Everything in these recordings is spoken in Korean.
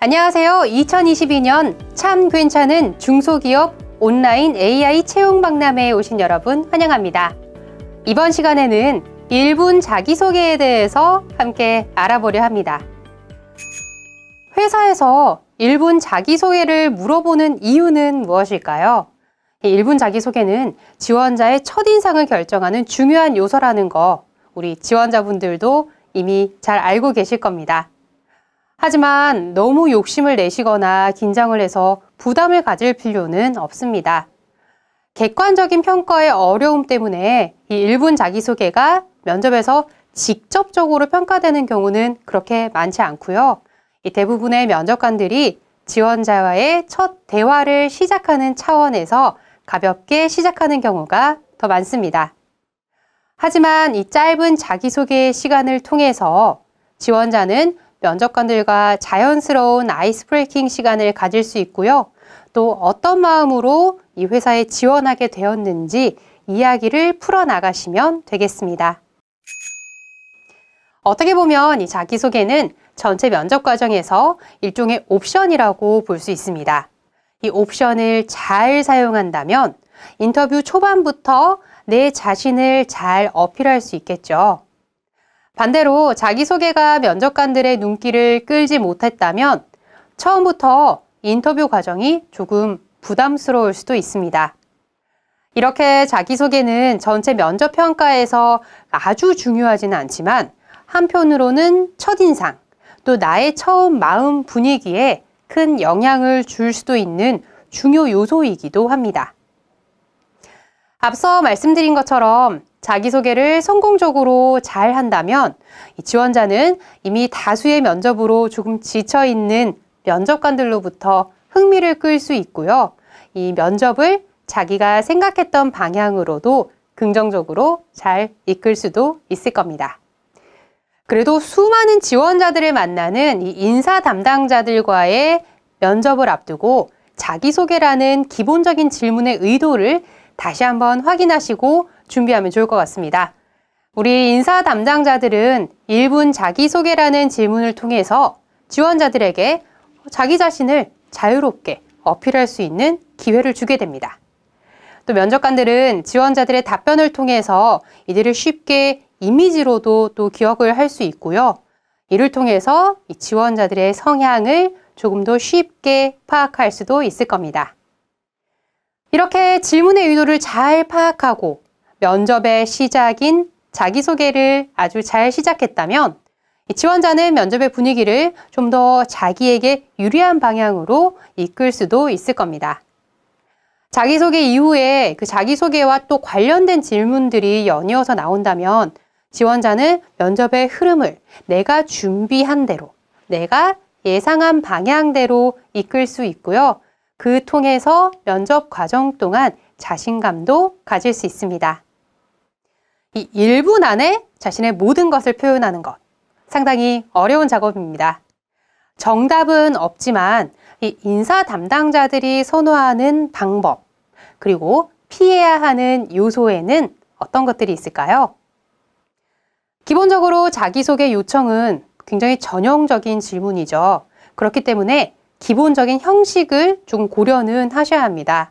안녕하세요. 2022년 참 괜찮은 중소기업 온라인 AI 채용 박람회에 오신 여러분 환영합니다. 이번 시간에는 1분 자기소개에 대해서 함께 알아보려 합니다. 회사에서 1분 자기소개를 물어보는 이유는 무엇일까요? 1분 자기소개는 지원자의 첫인상을 결정하는 중요한 요소라는 거 우리 지원자분들도 이미 잘 알고 계실 겁니다. 하지만 너무 욕심을 내시거나 긴장을 해서 부담을 가질 필요는 없습니다. 객관적인 평가의 어려움 때문에 이 1분 자기소개가 면접에서 직접적으로 평가되는 경우는 그렇게 많지 않고요. 이 대부분의 면접관들이 지원자와의 첫 대화를 시작하는 차원에서 가볍게 시작하는 경우가 더 많습니다. 하지만 이 짧은 자기소개 시간을 통해서 지원자는 면접관들과 자연스러운 아이스 브레이킹 시간을 가질 수 있고요. 또 어떤 마음으로 이 회사에 지원하게 되었는지 이야기를 풀어나가시면 되겠습니다. 어떻게 보면 이 자기소개는 전체 면접 과정에서 일종의 옵션이라고 볼 수 있습니다. 이 옵션을 잘 사용한다면 인터뷰 초반부터 내 자신을 잘 어필할 수 있겠죠. 반대로 자기소개가 면접관들의 눈길을 끌지 못했다면 처음부터 인터뷰 과정이 조금 부담스러울 수도 있습니다. 이렇게 자기소개는 전체 면접 평가에서 아주 중요하지는 않지만 한편으로는 첫인상, 또 나의 처음 마음 분위기에 큰 영향을 줄 수도 있는 중요 요소이기도 합니다. 앞서 말씀드린 것처럼 자기소개를 성공적으로 잘 한다면 이 지원자는 이미 다수의 면접으로 조금 지쳐있는 면접관들로부터 흥미를 끌 수 있고요. 이 면접을 자기가 생각했던 방향으로도 긍정적으로 잘 이끌 수도 있을 겁니다. 그래도 수많은 지원자들을 만나는 이 인사 담당자들과의 면접을 앞두고 자기소개라는 기본적인 질문의 의도를 다시 한번 확인하시고 준비하면 좋을 것 같습니다. 우리 인사 담당자들은 1분 자기소개라는 질문을 통해서 지원자들에게 자기 자신을 자유롭게 어필할 수 있는 기회를 주게 됩니다. 또 면접관들은 지원자들의 답변을 통해서 이들을 쉽게 이미지로도 또 기억을 할 수 있고요. 이를 통해서 이 지원자들의 성향을 조금 더 쉽게 파악할 수도 있을 겁니다. 이렇게 질문의 의도를 잘 파악하고 면접의 시작인 자기소개를 아주 잘 시작했다면 지원자는 면접의 분위기를 좀 더 자기에게 유리한 방향으로 이끌 수도 있을 겁니다. 자기소개 이후에 그 자기소개와 또 관련된 질문들이 연이어서 나온다면 지원자는 면접의 흐름을 내가 준비한 대로, 내가 예상한 방향대로 이끌 수 있고요. 그 통해서 면접 과정 동안 자신감도 가질 수 있습니다. 이 1분 안에 자신의 모든 것을 표현하는 것, 상당히 어려운 작업입니다. 정답은 없지만 이 인사 담당자들이 선호하는 방법, 그리고 피해야 하는 요소에는 어떤 것들이 있을까요? 기본적으로 자기소개 요청은 굉장히 전형적인 질문이죠. 그렇기 때문에 기본적인 형식을 좀 고려는 하셔야 합니다.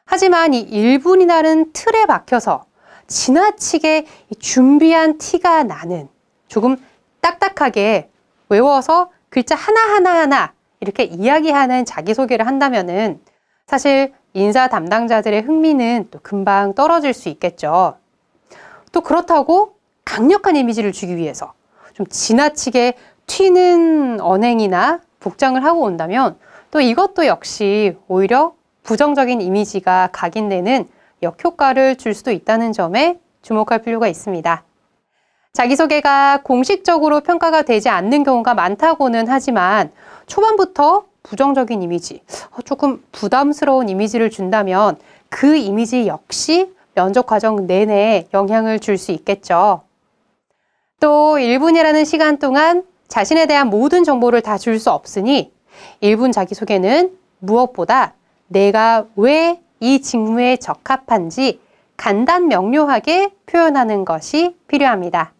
하지만 이 1분이라는 틀에 박혀서 지나치게 준비한 티가 나는 조금 딱딱하게 외워서 글자 하나하나 이렇게 이야기하는 자기소개를 한다면은 사실 인사 담당자들의 흥미는 또 금방 떨어질 수 있겠죠. 또 그렇다고 강력한 이미지를 주기 위해서 좀 지나치게 튀는 언행이나 복장을 하고 온다면 또 이것도 역시 오히려 부정적인 이미지가 각인되는 역효과를 줄 수도 있다는 점에 주목할 필요가 있습니다. 자기소개가 공식적으로 평가가 되지 않는 경우가 많다고는 하지만 초반부터 부정적인 이미지, 조금 부담스러운 이미지를 준다면 그 이미지 역시 면접 과정 내내 영향을 줄 수 있겠죠. 또 1분이라는 시간 동안 자신에 대한 모든 정보를 다 줄 수 없으니 1분 자기소개는 무엇보다 내가 왜 이 직무에 적합한지 간단 명료하게 표현하는 것이 필요합니다.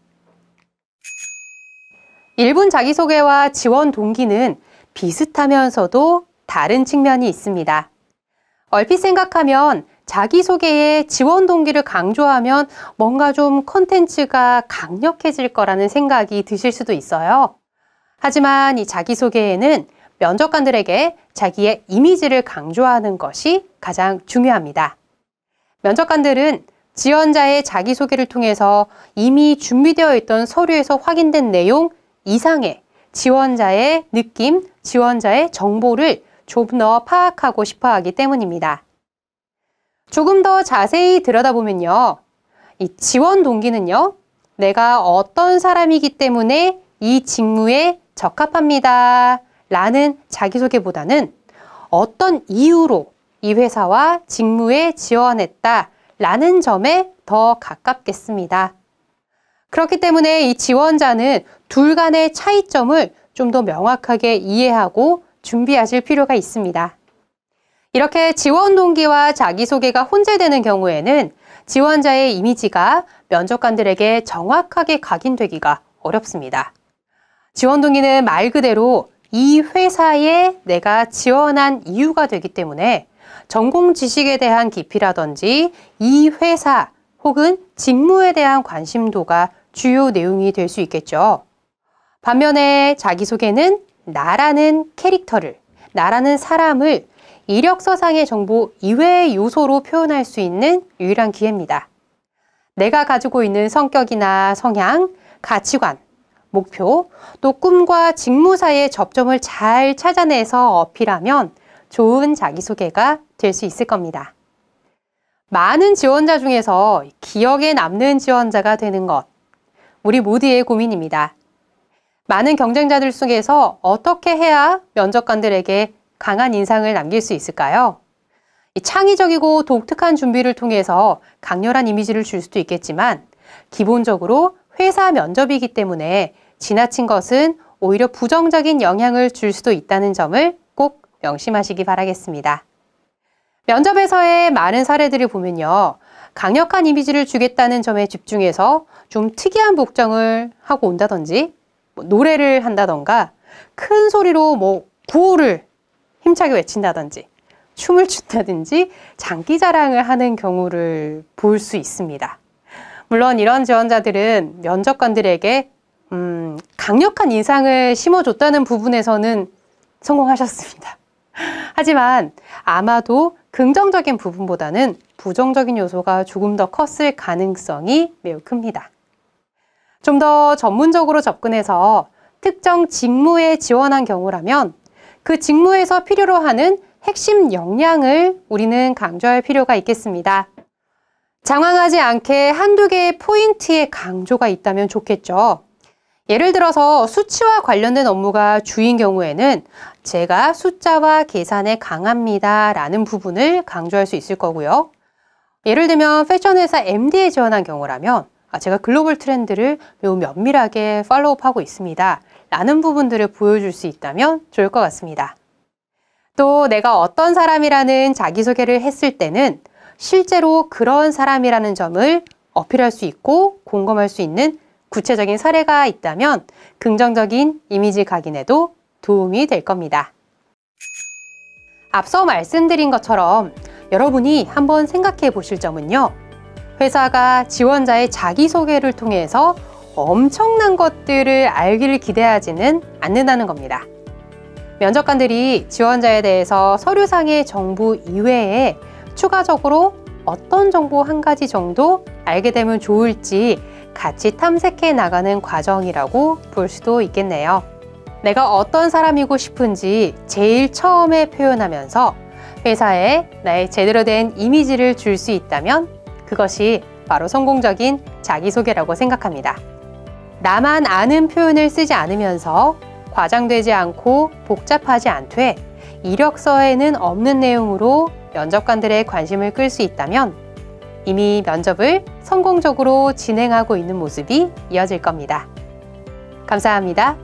1분 자기소개와 지원 동기는 비슷하면서도 다른 측면이 있습니다. 얼핏 생각하면 자기소개에 지원 동기를 강조하면 뭔가 좀 콘텐츠가 강력해질 거라는 생각이 드실 수도 있어요. 하지만 이 자기소개에는 면접관들에게 자기의 이미지를 강조하는 것이 가장 중요합니다. 면접관들은 지원자의 자기소개를 통해서 이미 준비되어 있던 서류에서 확인된 내용 이상의 지원자의 느낌, 지원자의 정보를 좀 더 파악하고 싶어 하기 때문입니다. 조금 더 자세히 들여다보면요. 이 지원 동기는요. 내가 어떤 사람이기 때문에 이 직무에 적합합니다. 라는 자기소개보다는 어떤 이유로 이 회사와 직무에 지원했다. 라는 점에 더 가깝겠습니다. 그렇기 때문에 이 지원자는 둘 간의 차이점을 좀 더 명확하게 이해하고 준비하실 필요가 있습니다. 이렇게 지원 동기와 자기소개가 혼재되는 경우에는 지원자의 이미지가 면접관들에게 정확하게 각인되기가 어렵습니다. 지원 동기는 말 그대로 이 회사에 내가 지원한 이유가 되기 때문에 전공 지식에 대한 깊이라든지 이 회사 혹은 직무에 대한 관심도가 주요 내용이 될 수 있겠죠. 반면에 자기소개는 나라는 캐릭터를, 나라는 사람을 이력서상의 정보 이외의 요소로 표현할 수 있는 유일한 기회입니다. 내가 가지고 있는 성격이나 성향, 가치관, 목표, 또 꿈과 직무 사이의 접점을 잘 찾아내서 어필하면 좋은 자기소개가 될 수 있을 겁니다. 많은 지원자 중에서 기억에 남는 지원자가 되는 것, 우리 모두의 고민입니다. 많은 경쟁자들 속에서 어떻게 해야 면접관들에게 강한 인상을 남길 수 있을까요? 창의적이고 독특한 준비를 통해서 강렬한 이미지를 줄 수도 있겠지만 기본적으로 회사 면접이기 때문에 지나친 것은 오히려 부정적인 영향을 줄 수도 있다는 점을 꼭 명심하시기 바라겠습니다. 면접에서의 많은 사례들을 보면요. 강력한 이미지를 주겠다는 점에 집중해서 좀 특이한 복장을 하고 온다든지 노래를 한다던가 큰 소리로 구호를 힘차게 외친다든지 춤을 춘다든지 장기자랑을 하는 경우를 볼 수 있습니다. 물론 이런 지원자들은 면접관들에게 강력한 인상을 심어줬다는 부분에서는 성공하셨습니다. 하지만 아마도 긍정적인 부분보다는 부정적인 요소가 조금 더 컸을 가능성이 매우 큽니다. 좀 더 전문적으로 접근해서 특정 직무에 지원한 경우라면 그 직무에서 필요로 하는 핵심 역량을 우리는 강조할 필요가 있겠습니다. 장황하지 않게 한두 개의 포인트의 강조가 있다면 좋겠죠. 예를 들어서 수치와 관련된 업무가 주인 경우에는 제가 숫자와 계산에 강합니다 라는 부분을 강조할 수 있을 거고요. 예를 들면 패션회사 MD에 지원한 경우라면 제가 글로벌 트렌드를 매우 면밀하게 팔로우하고 있습니다 라는 부분들을 보여줄 수 있다면 좋을 것 같습니다. 또 내가 어떤 사람이라는 자기소개를 했을 때는 실제로 그런 사람이라는 점을 어필할 수 있고 공감할 수 있는 구체적인 사례가 있다면 긍정적인 이미지 각인에도 도움이 될 겁니다. 앞서 말씀드린 것처럼 여러분이 한번 생각해 보실 점은요. 회사가 지원자의 자기소개를 통해서 엄청난 것들을 알기를 기대하지는 않는다는 겁니다. 면접관들이 지원자에 대해서 서류상의 정보 이외에 추가적으로 어떤 정보 한 가지 정도 알게 되면 좋을지 같이 탐색해 나가는 과정이라고 볼 수도 있겠네요. 내가 어떤 사람이고 싶은지 제일 처음에 표현하면서 회사에 나의 제대로 된 이미지를 줄 수 있다면 그것이 바로 성공적인 자기소개라고 생각합니다. 나만 아는 표현을 쓰지 않으면서 과장되지 않고 복잡하지 않되 이력서에는 없는 내용으로 면접관들의 관심을 끌 수 있다면 이미 면접을 성공적으로 진행하고 있는 모습이 이어질 겁니다. 감사합니다.